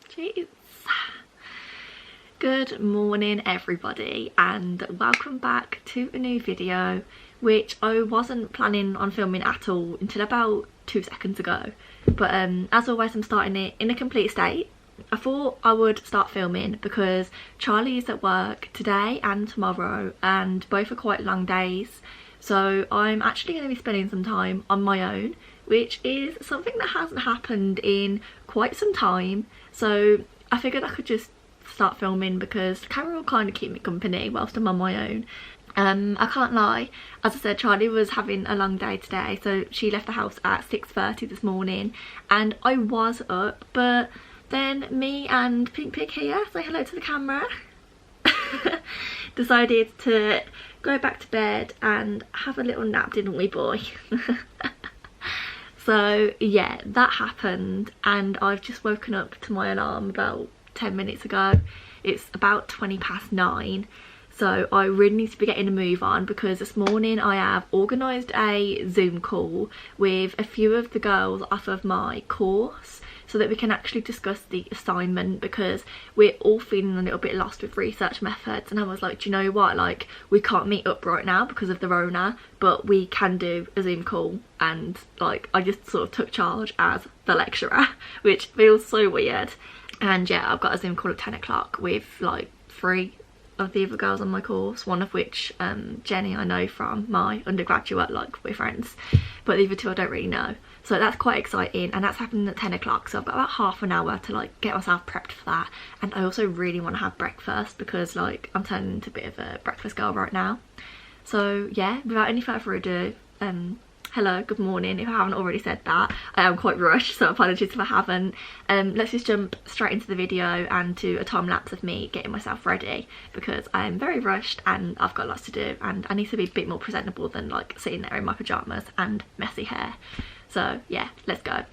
Jeez. Good morning everybody, and welcome back to a new video, which I wasn't planning on filming at all until about 2 seconds ago. But as always, I'm starting it in a complete state. I thought I would start filming because Charlie is at work today and tomorrow, and both are quite long days. So I'm actually going to be spending some time on my own, which is something that hasn't happened in quite some time. So I figured I could just start filming because the camera will kind of keep me company whilst I'm on my own. I can't lie, as I said, Charlie was having a long day today, so she left the house at 6:30 this morning and I was up, but then me and Pink Pig here, say hello to the camera, decided to go back to bed and have a little nap, didn't we, boy? So yeah, that happened, and I've just woken up to my alarm about 10 minutes ago. It's about 9:20, so I really need to be getting a move on because this morning I have organised a Zoom call with a few of the girls off of my course so that we can actually discuss the assignment, because we're all feeling a little bit lost with research methods. And I was like, do you know what, like, we can't meet up right now because of the Rona, but we can do a Zoom call. And like, I just sort of took charge as the lecturer, which feels so weird. And yeah, I've got a Zoom call at 10 o'clock with like 3 of the other girls on my course, one of which Jenny I know from my undergraduate, like we're friends, but the other 2 I don't really know. So that's quite exciting, and that's happening at 10 o'clock, so I've got about half an hour to like get myself prepped for that. And I also really want to have breakfast because like I'm turning into a bit of a breakfast girl right now. So yeah, without any further ado, hello, good morning. If I haven't already said that, I am quite rushed, so apologies if I haven't. Let's just jump straight into the video and to a time lapse of me getting myself ready, because I am very rushed and I've got lots to do and I need to be a bit more presentable than like sitting there in my pyjamas and messy hair. So yeah, let's go.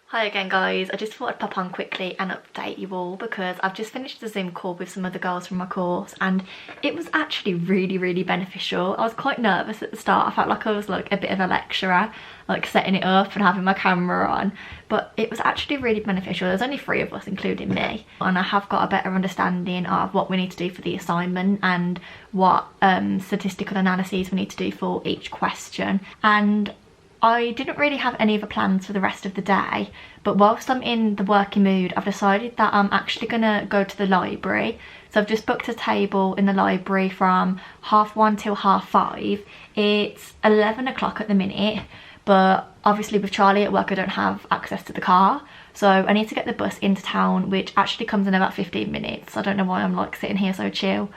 Hi again guys, I just thought I'd pop on quickly and update you all because I've just finished the Zoom call with some other girls from my course, and it was actually really beneficial. I was quite nervous at the start. I felt like I was like a bit of a lecturer, like setting it up and having my camera on, but it was actually really beneficial. There's only 3 of us including me, and I have got a better understanding of what we need to do for the assignment and what statistical analyses we need to do for each question. And I didn't really have any other plans for the rest of the day, but whilst I'm in the working mood, I've decided that I'm actually gonna go to the library. So I've just booked a table in the library from 1:30 till 5:30. It's 11 o'clock at the minute, but obviously with Charlie at work I don't have access to the car, so I need to get the bus into town, which actually comes in about 15 minutes. I don't know why I'm like sitting here so chill.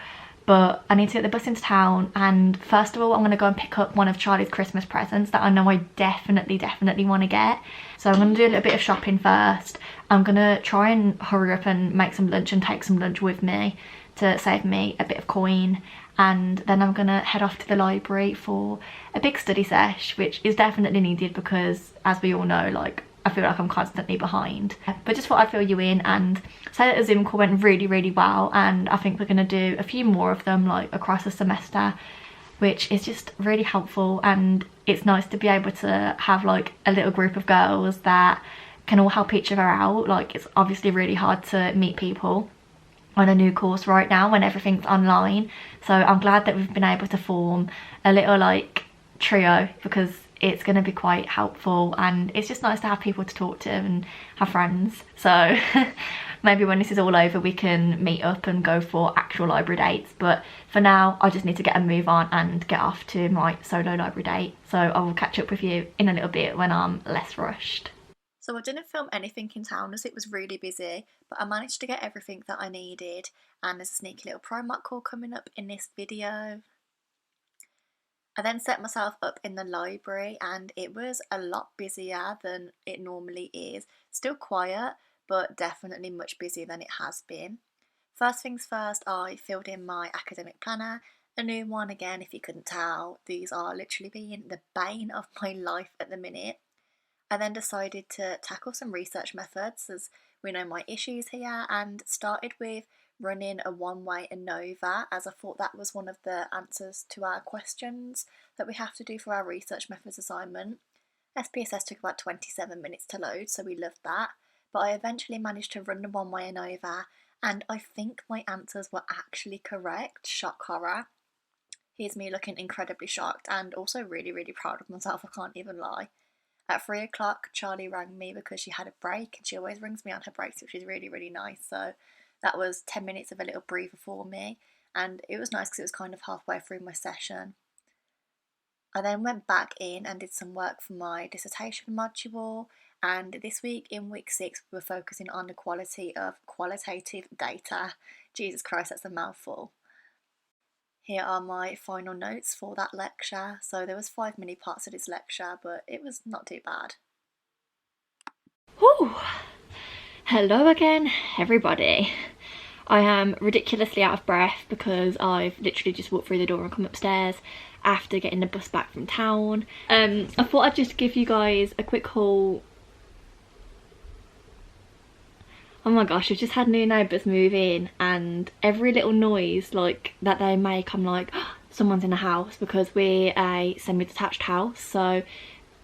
But I need to get the bus into town, and first of all I'm going to go and pick up one of Charlie's Christmas presents that I know I definitely want to get. So I'm going to do a little bit of shopping first. I'm going to try and hurry up and make some lunch and take some lunch with me to save me a bit of coin. And then I'm going to head off to the library for a big study sesh, which is definitely needed because, as we all know, like, I feel like I'm constantly behind. But just thought I'd fill you in and say that the Zoom call went really well, and I think we're going to do a few more of them like across the semester, which is just really helpful. And it's nice to be able to have like a little group of girls that can all help each other out. Like, it's obviously really hard to meet people on a new course right now when everything's online, so I'm glad that we've been able to form a little like trio, because it's going to be quite helpful, and it's just nice to have people to talk to and have friends. So maybe when this is all over we can meet up and go for actual library dates, but for now I just need to get a move on and get off to my solo library date. So I will catch up with you in a little bit when I'm less rushed. So I didn't film anything in town as it was really busy, but I managed to get everything that I needed, and there's a sneaky little Primark haul coming up in this video. I then set myself up in the library and it was a lot busier than it normally is. Still quiet, but definitely much busier than it has been. First things first, I filled in my academic planner, a new one again if you couldn't tell. These are literally being the bane of my life at the minute. I then decided to tackle some research methods, as we know my issues here, and started with running a one-way ANOVA, as I thought that was one of the answers to our questions that we have to do for our research methods assignment. SPSS took about 27 minutes to load, so we loved that, but I eventually managed to run the one-way ANOVA, and I think my answers were actually correct. Shock horror. Here's me looking incredibly shocked and also really, really proud of myself, I can't even lie. At 3 o'clock, Charlie rang me because she had a break, and she always rings me on her breaks, which is really, really nice. So that was 10 minutes of a little breather for me, and it was nice because it was kind of halfway through my session. I then went back in and did some work for my dissertation module, and this week in week 6 we were focusing on the quality of qualitative data. Jesus Christ, that's a mouthful. Here are my final notes for that lecture. So there was 5 mini parts of this lecture, but it was not too bad. Whew. Hello again, everybody. I am ridiculously out of breath because I've literally just walked through the door and come upstairs after getting the bus back from town. I thought I'd just give you guys a quick haul. Oh my gosh, we've just had new neighbours move in, and every little noise like that they make, I'm like, oh, someone's in the house, because we're a semi-detached house, so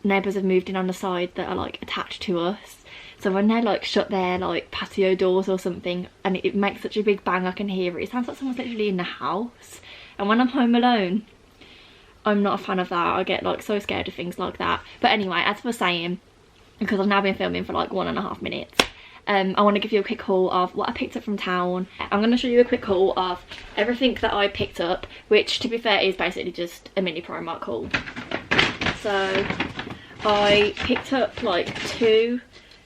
neighbours have moved in on the side that are like attached to us. So when they like shut their like patio doors or something and it makes such a big bang, I can hear it. It sounds like someone's literally in the house. And when I'm home alone, I'm not a fan of that. I get like so scared of things like that. But anyway, as I was saying, because I've now been filming for like 1.5 minutes, I want to give you a quick haul of what I picked up from town. I'm going to show you a quick haul of everything that I picked up, which to be fair is basically just a mini Primark haul. So I picked up like 2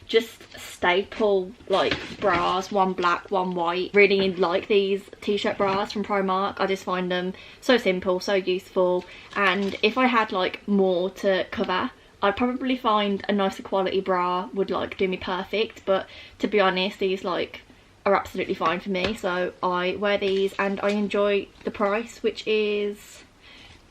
just staple like bras, one black, one white. Really like these t-shirt bras from Primark. I just find them so simple, so useful, and if I had like more to cover, I'd probably find a nicer quality bra would like do me perfect, but to be honest, these like are absolutely fine for me, so I wear these and I enjoy the price, which is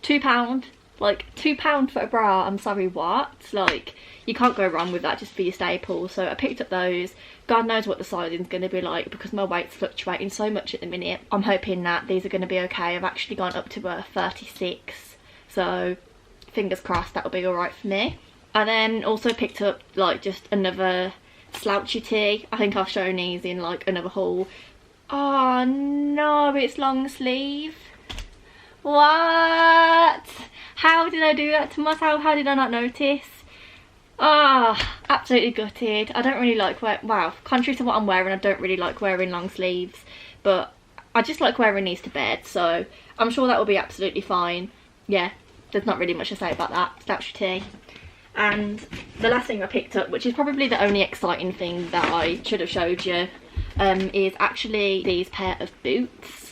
£2. Like £2 for a bra, I'm sorry, what? Like, you can't go wrong with that just for your staples. So I picked up those. God knows what the sizing's going to be like because my weight's fluctuating so much at the minute. I'm hoping that these are going to be okay. I've actually gone up to a 36, so fingers crossed that'll be alright for me. I then also picked up like just another slouchy tee. I think I've shown these in like another haul. Oh no, it's long sleeve. What? How did I do that to myself? How did I not notice? Ah, absolutely gutted. I don't really like well, contrary to what I'm wearing, I don't really like wearing long sleeves, but I just like wearing these to bed, so I'm sure that will be absolutely fine. Yeah, there's not really much to say about that. Slouchy tee. And the last thing I picked up, which is probably the only exciting thing that I should have showed you, is actually these pair of boots.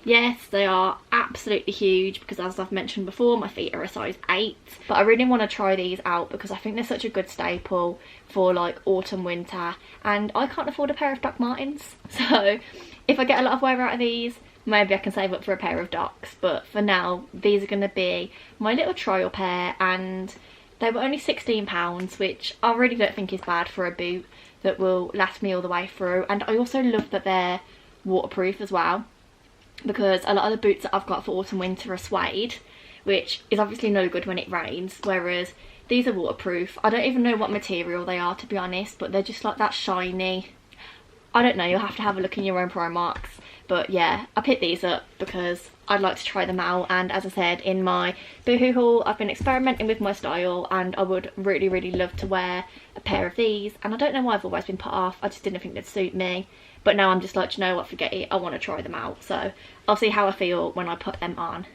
Yes, they are absolutely huge because, as I've mentioned before, my feet are a size 8. But I really want to try these out because I think they're such a good staple for like autumn, winter, and I can't afford a pair of Doc Martens. So if I get a lot of wear out of these, maybe I can save up for a pair of Docs. But for now, these are going to be my little trial pair, and they were only £16, which I really don't think is bad for a boot that will last me all the way through. And I also love that they're waterproof as well, because a lot of the boots that I've got for autumn winter are suede, which is obviously no good when it rains, whereas these are waterproof. I don't even know what material they are, to be honest, but they're just like that shiny, I don't know, you'll have to have a look in your own Primarks, But yeah, I picked these up because I'd like to try them out, and as I said in my Boohoo haul, I've been experimenting with my style and I would really love to wear a pair of these, and I don't know why I've always been put off. I just didn't think they'd suit me, but now I'm just like, you know what, forget it, I want to try them out. So I'll see how I feel when I put them on.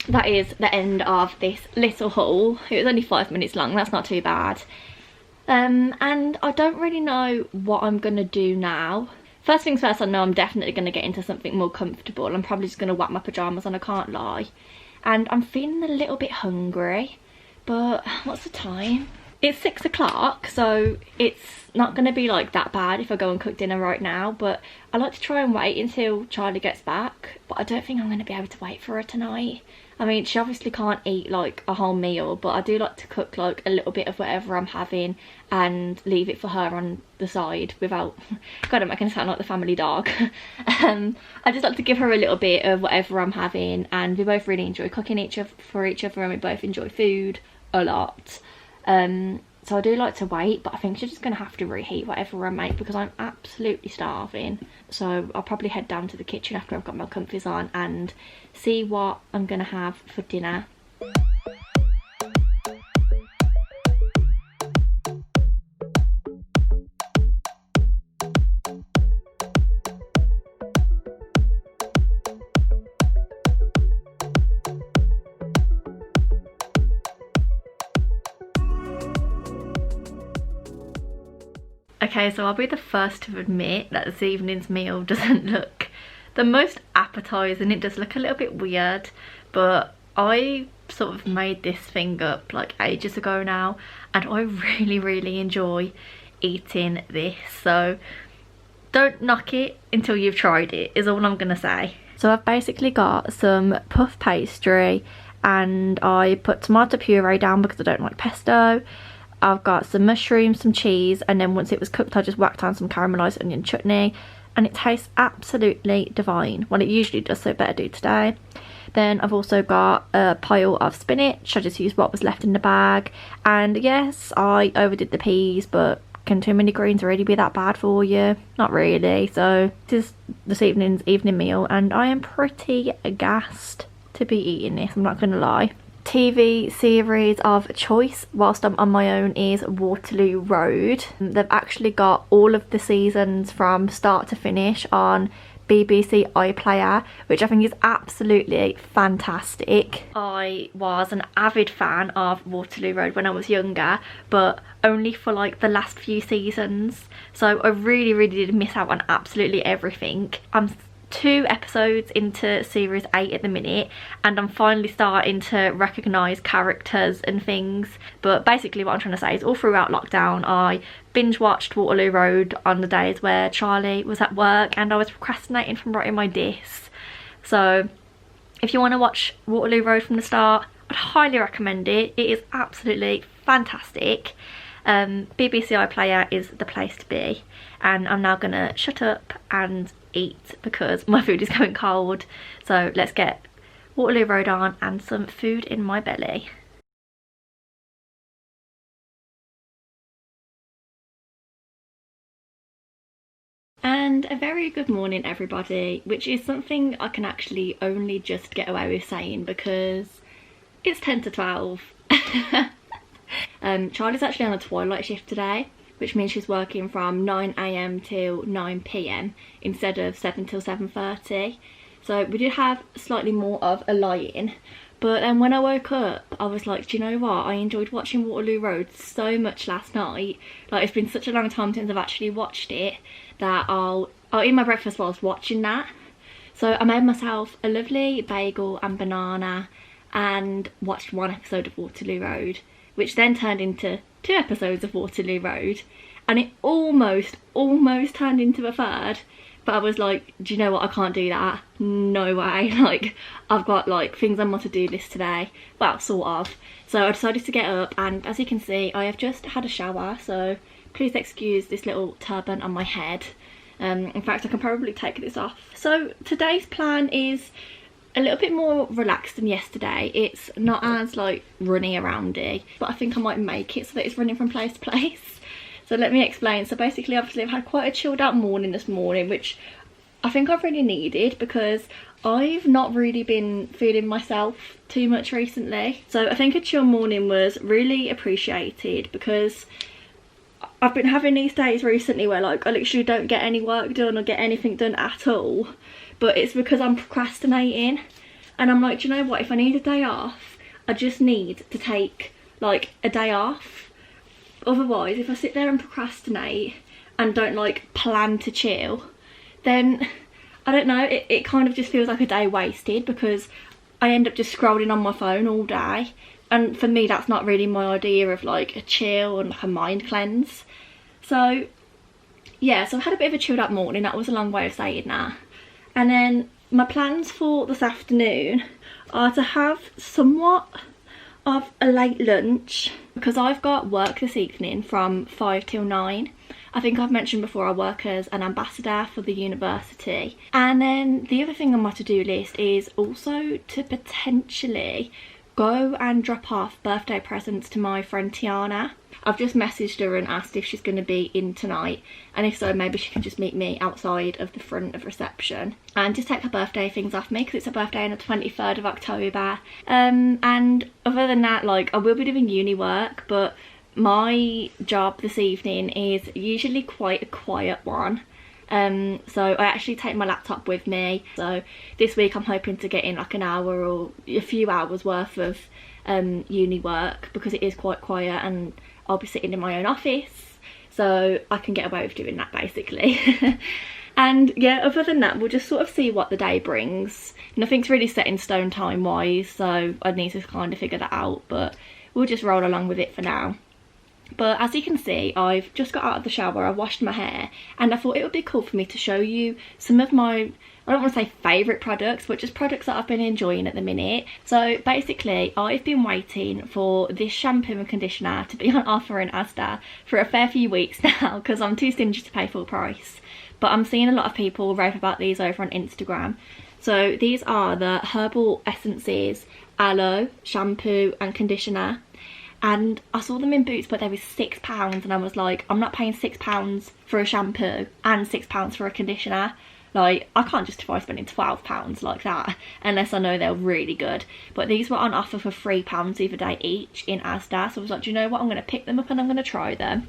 That is the end of this little haul. It was only 5 minutes long, that's not too bad. And I don't really know what I'm gonna do now. First things first, I know I'm definitely going to get into something more comfortable. I'm probably just going to whack my pyjamas on, I can't lie. And I'm feeling a little bit hungry, but what's the time? It's 6 o'clock, so it's not going to be like that bad if I go and cook dinner right now, but I like to try and wait until Charlie gets back, but I don't think I'm going to be able to wait for her tonight. I mean, she obviously can't eat like a whole meal, but I do like to cook like a little bit of whatever I'm having and leave it for her on the side without, God, I'm making it sound like the family dog. I just like to give her a little bit of whatever I'm having, and we both really enjoy cooking for each other, and we both enjoy food a lot. So I do like to wait, but I think she's just going to have to reheat whatever I make because I'm absolutely starving. So I'll probably head down to the kitchen after I've got my comfies on and see what I'm going to have for dinner. Okay, so I'll be the first to admit that this evening's meal doesn't look the most appetizing. It does look a little bit weird, but I sort of made this thing up like ages ago now, and I really enjoy eating this. So don't knock it until you've tried it, is all I'm gonna say. So I've basically got some puff pastry, and I put tomato puree down because I don't like pesto. I've got some mushrooms, some cheese, and then once it was cooked I just whacked on some caramelised onion chutney, and it tastes absolutely divine. Well, it usually does, so it better do today. Then I've also got a pile of spinach. I just used what was left in the bag, and yes, I overdid the peas, but can too many greens really be that bad for you? Not really. So this is this evening's evening meal, and I am pretty gassed to be eating this, I'm not gonna lie. TV series of choice whilst I'm on my own is Waterloo Road. They've actually got all of the seasons from start to finish on BBC iPlayer, which I think is absolutely fantastic. I was an avid fan of Waterloo Road when I was younger, but only for like the last few seasons, so I really did miss out on absolutely everything. I'm 2 episodes into series 8 at the minute, and I'm finally starting to recognise characters and things. But basically what I'm trying to say is all throughout lockdown I binge watched Waterloo Road on the days where Charlie was at work and I was procrastinating from writing my diss. So if you want to watch Waterloo Road from the start, I'd highly recommend it. It is absolutely fantastic. BBC iPlayer is the place to be, and I'm now gonna shut up and eat because my food is going cold. So let's get Waterloo Road on and some food in my belly. And a very good morning everybody, which is something I can actually only just get away with saying because it's 10 to 12. Charlie's actually on a twilight shift today, which means she's working from 9 AM till 9 PM instead of 7 till 7:30. So we did have slightly more of a lie-in, but then when I woke up I was like, do you know what, I enjoyed watching Waterloo Road so much last night. Like, it's been such a long time since I've actually watched it that I'll eat my breakfast whilst watching that. So I made myself a lovely bagel and banana and watched 1 episode of Waterloo Road, which then turned into 2 episodes of Waterloo Road, and it almost turned into a 3rd, but I was like, do you know what, I can't do that, no way. Like, I've got like things on my to-do list today, well, sort of. So I decided to get up, and as you can see I have just had a shower, so please excuse this little turban on my head. In fact I can probably take this off. So today's plan is a little bit more relaxed than yesterday. It's not as like runny aroundy, but I think I might make it so that it's running from place to place. So let me explain. So basically, obviously I've had quite a chilled out morning this morning, which I think I've really needed, because I've not really been feeling myself too much recently. So I think a chill morning was really appreciated, because I've been having these days recently where like I literally don't get any work done or get anything done at all, but it's because I'm procrastinating. And I'm like, do you know what, if I need a day off, I just need to take like a day off. Otherwise, if I sit there and procrastinate and don't like plan to chill, then I don't know, it kind of just feels like a day wasted, because I end up just scrolling on my phone all day. And for me, that's not really my idea of like a chill and like a mind cleanse. So yeah, so I had a bit of a chilled out morning. That was a long way of saying that. And then my plans for this afternoon are to have somewhat of a late lunch, because I've got work this evening from 5 till 9. I think I've mentioned before, I work as an ambassador for the university. And then the other thing on my to-do list is also to potentially go and drop off birthday presents to my friend Tania. I've just messaged her and asked if she's going to be in tonight, and if so, maybe she can just meet me outside of the front of reception and just take her birthday things off me, because it's her birthday on the 23rd of October. And other than that, like, I will be doing uni work, but my job this evening is usually quite a quiet one. So I actually take my laptop with me. So this week I'm hoping to get in like an hour or a few hours worth of uni work, because it is quite quiet and I'll be sitting in my own office, so I can get away with doing that basically. And yeah, other than that, we'll just sort of see what the day brings. Nothing's really set in stone time wise, so I need to kind of figure that out, but we'll just roll along with it for now. But as you can see, I've just got out of the shower, I've washed my hair, and I thought it would be cool for me to show you some of my, I don't want to say favourite products, but just products that I've been enjoying at the minute. So basically, I've been waiting for this shampoo and conditioner to be on offer in Asda for a fair few weeks now, because I'm too stingy to pay full price. But I'm seeing a lot of people rave about these over on Instagram. So these are the Herbal Essences Aloe Shampoo and Conditioner. And I saw them in Boots, but they were £6, and I was like, I'm not paying £6 for a shampoo and £6 for a conditioner. Like, I can't justify spending £12 like that unless I know they're really good. But these were on offer for £3 either day each in Asda, so I was like, do you know what, I'm going to pick them up and I'm going to try them.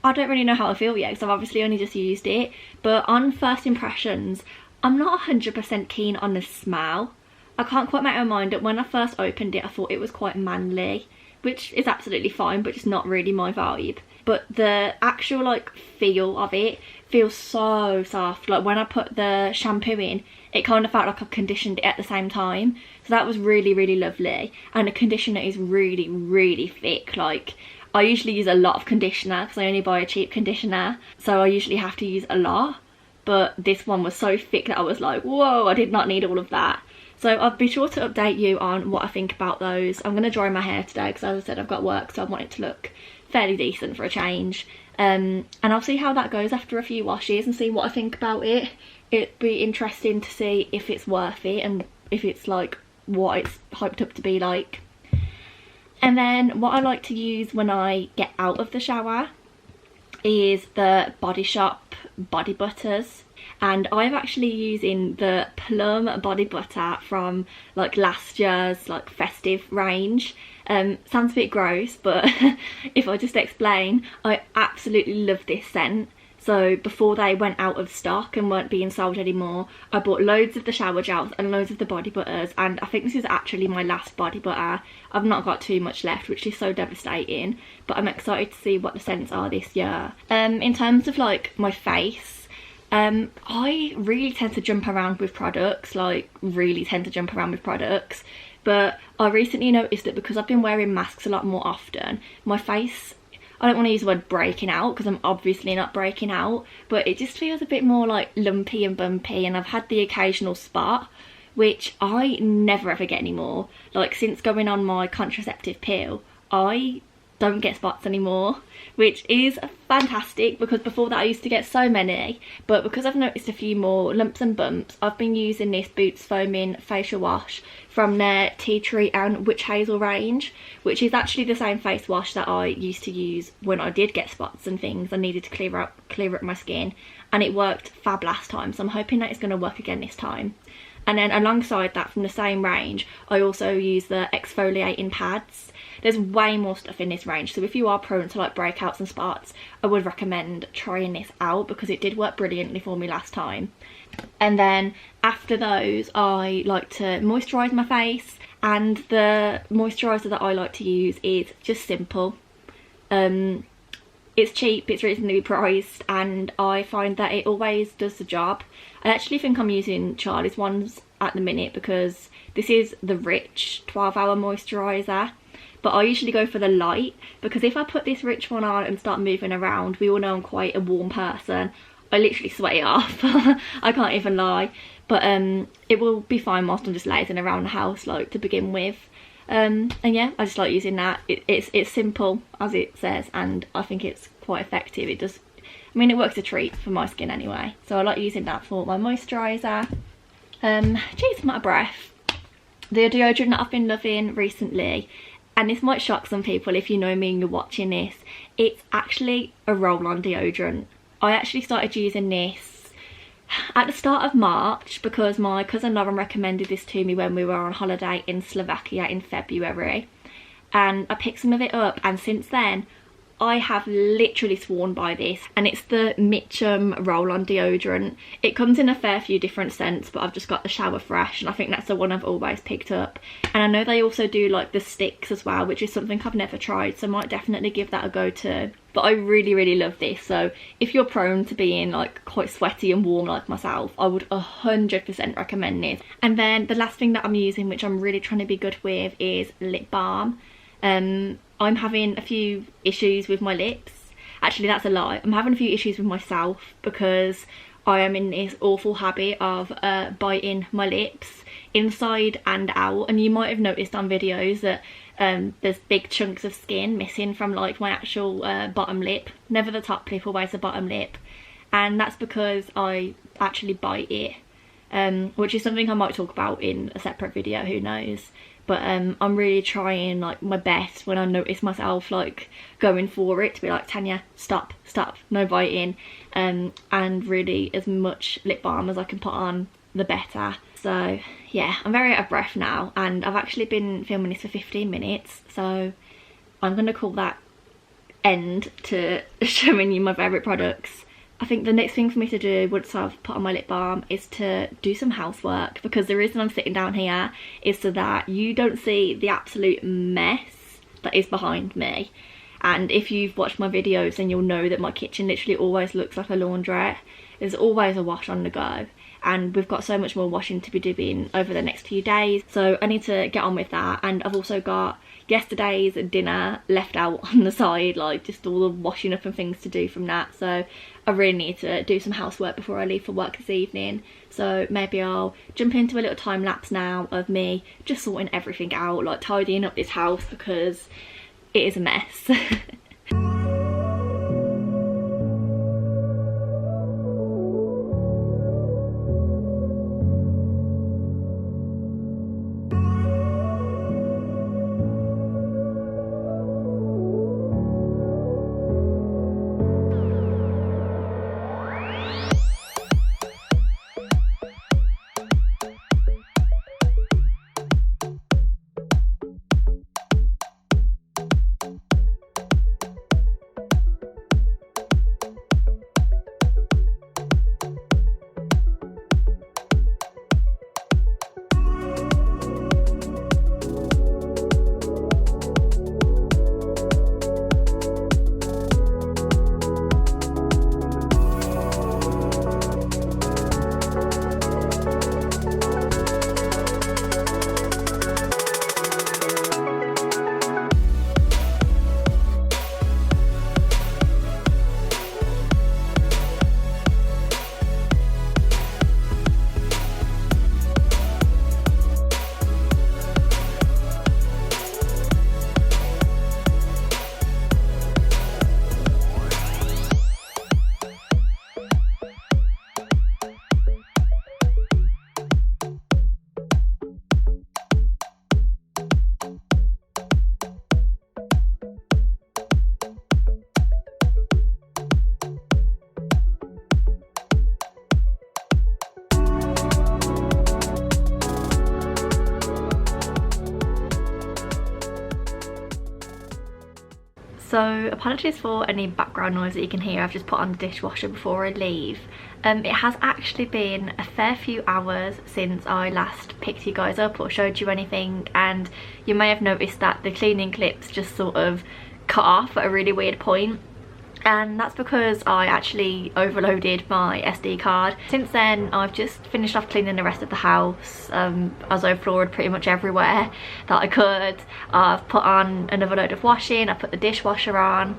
I don't really know how I feel yet, because I've obviously only just used it, but on first impressions, I'm not 100% keen on the smell. I can't quite make my mind up. When I first opened it, I thought it was quite manly, which is absolutely fine, but just not really my vibe. But the actual like feel of it feels so soft. Like when I put the shampoo in, it kind of felt like I conditioned it at the same time. So that was really, really lovely. And the conditioner is really, really thick. Like, I usually use a lot of conditioner because I only buy a cheap conditioner, so I usually have to use a lot. But this one was so thick that I was like, whoa, I did not need all of that. So I'll be sure to update you on what I think about those. I'm going to dry my hair today because, as I said, I've got work, so I want it to look fairly decent for a change. And I'll see how that goes after a few washes and see what I think about it. It'd be interesting to see if it's worth it and if it's like what it's hyped up to be like. And then what I like to use when I get out of the shower is the Body Shop body butters. And I'm actually using the plum body butter from like last year's like festive range. Sounds a bit gross, but if I just explain, I absolutely love this scent. So before they went out of stock and weren't being sold anymore, I bought loads of the shower gels and loads of the body butters, and I think this is actually my last body butter. I've not got too much left, which is so devastating, but I'm excited to see what the scents are this year. In terms of like my face, I really tend to jump around with products, but I recently noticed that because I've been wearing masks a lot more often, my face, I don't want to use the word breaking out because I'm obviously not breaking out, but it just feels a bit more like lumpy and bumpy, and I've had the occasional spot, which I never ever get anymore. Like since going on my contraceptive pill, I don't get spots anymore, which is fantastic, because before that I used to get so many. But because I've noticed a few more lumps and bumps, I've been using this Boots Foaming facial wash from their Tea Tree and Witch Hazel range, which is actually the same face wash that I used to use when I did get spots and things. I needed to clear up my skin, and it worked fab last time, so I'm hoping that it's going to work again this time. And then alongside that, from the same range, I also use the exfoliating pads. There's way more stuff in this range, so if you are prone to like breakouts and spots, I would recommend trying this out, because it did work brilliantly for me last time. And then after those, I like to moisturise my face, and the moisturiser that I like to use is just simple. It's cheap, it's reasonably priced, and I find that it always does the job. I actually think I'm using Charlie's ones at the minute, because this is the Rich 12-hour moisturiser, but I usually go for the light, because if I put this Rich one on and start moving around, we all know I'm quite a warm person, I literally sweat it off. I can't even lie. But it will be fine whilst I'm just lazing around the house, like, to begin with. And yeah, I just like using that. It's simple, as it says, and I think it's quite effective. It does, I mean, it works a treat for my skin anyway, so I like using that for my moisturiser. Jeez, I'm out of breath. The deodorant that I've been loving recently, and this might shock some people if you know me and you're watching this, it's actually a roll-on deodorant. I actually started using this at the start of March, because my cousin Lauren recommended this to me when we were on holiday in Slovakia in February, and I picked some of it up, and since then I have literally sworn by this, and it's the Mitchum roll-on deodorant. It comes in a fair few different scents, but I've just got the Shower Fresh, and I think that's the one I've always picked up. And I know they also do like the sticks as well, which is something I've never tried, so I might definitely give that a go too. But I really love this, so if you're prone to being like quite sweaty and warm like myself, I would 100% recommend this. And then the last thing that I'm using, which I'm really trying to be good with, is lip balm. I'm having a few issues with my lips. Actually, that's a lie. I'm having a few issues with myself, because I am in this awful habit of biting my lips inside and out. And you might have noticed on videos that there's big chunks of skin missing from like my actual bottom lip. Never the top lip, always the bottom lip. And that's because I actually bite it, which is something I might talk about in a separate video, who knows. But I'm really trying like my best when I notice myself like going for it, to be like, Tania, stop, no biting, and really as much lip balm as I can put on, the better. So yeah, I'm very out of breath now, and I've actually been filming this for 15 minutes, so I'm gonna call that end to showing you my favourite products. I think the next thing for me to do once I've put on my lip balm is to do some housework, because the reason I'm sitting down here is so that you don't see the absolute mess that is behind me. And if you've watched my videos, then you'll know that my kitchen literally always looks like a laundrette. There's always a wash on the go, and we've got so much more washing to be doing over the next few days, so I need to get on with that. And I've also got yesterday's dinner left out on the side, like just all the washing up and things to do from that, so I really need to do some housework before I leave for work this evening. So maybe I'll jump into a little time lapse now of me just sorting everything out, like tidying up this house, because it is a mess. apologies for any background noise that you can hear. I've just put on the dishwasher before I leave. It has actually been a fair few hours since I last picked you guys up or showed you anything, and you may have noticed that the cleaning clips just sort of cut off at a really weird point. And that's because I actually overloaded my SD card. Since then, I've just finished off cleaning the rest of the house, as I floored pretty much everywhere that I could. I've put on another load of washing, I put the dishwasher on.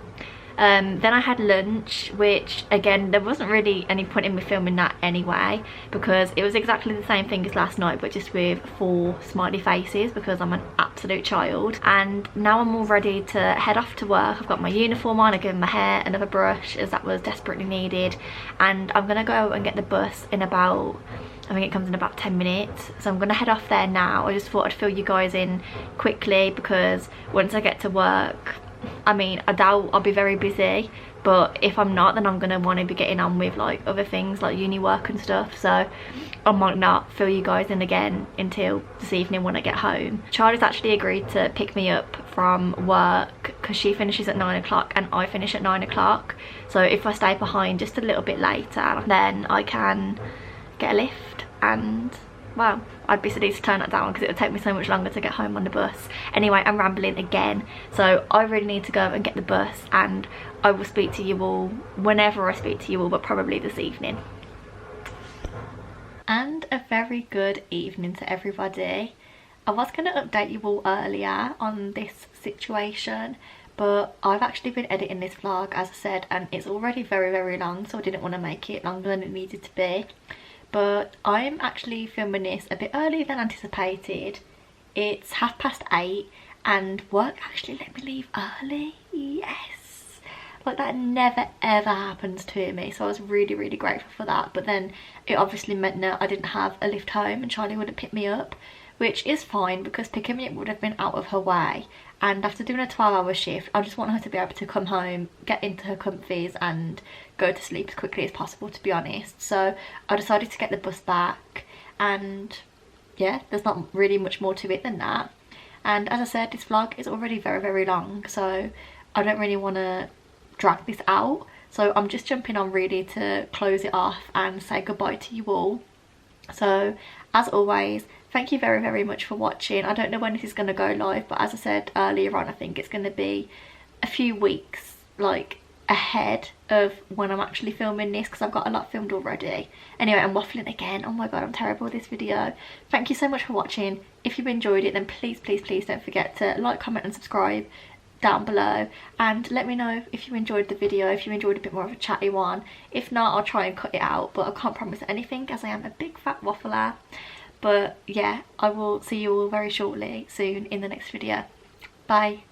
Then I had lunch, which again, there wasn't really any point in me filming that anyway, because it was exactly the same thing as last night, but just with 4 smiley faces, because I'm an absolute child. And now I'm all ready to head off to work. I've got my uniform on, I've given my hair another brush as that was desperately needed, and I'm gonna go and get the bus in about, I think it comes in about 10 minutes, so I'm gonna head off there now. I just thought I'd fill you guys in quickly, because once I get to work, I mean, I doubt I'll be very busy, but if I'm not, then I'm gonna want to be getting on with like other things like uni work and stuff, so I might not fill you guys in again until this evening when I get home. Charlie's actually agreed to pick me up from work because she finishes at 9 o'clock and I finish at 9 o'clock, so if I stay behind just a little bit later, then I can get a lift. And well, I'd be silly to turn that down because it would take me so much longer to get home on the bus. Anyway, I'm rambling again, so I really need to go and get the bus, and I will speak to you all whenever I speak to you all, but probably this evening. And a very good evening to everybody. I was going to update you all earlier on this situation, but I've actually been editing this vlog, as I said, and it's already very long, so I didn't want to make it longer than it needed to be. But I'm actually filming this a bit earlier than anticipated. It's 8:30 and work actually let me leave early. Yes, like that never ever happens to me, so I was really grateful for that. But then it obviously meant that I didn't have a lift home and Charlie wouldn't pick me up, which is fine because picking me up would have been out of her way, and after doing a 12-hour shift I just want her to be able to come home, get into her comfies and go to sleep as quickly as possible, to be honest. So I decided to get the bus back, and yeah, there's not really much more to it than that. And as I said, this vlog is already very long, so I don't really want to drag this out, so I'm just jumping on really to close it off and say goodbye to you all. So as always, thank you very much for watching. I don't know when this is going to go live, but as I said earlier on, I think it's going to be a few weeks like ahead of when I'm actually filming this, because I've got a lot filmed already. Anyway, I'm waffling again. Oh my god, I'm terrible at this video. Thank you so much for watching. If you've enjoyed it, then please don't forget to like, comment and subscribe down below, and let me know if you enjoyed the video, if you enjoyed a bit more of a chatty one. If not, I'll try and cut it out, but I can't promise anything as I am a big fat waffler. But yeah, I will see you all very shortly soon in the next video. Bye.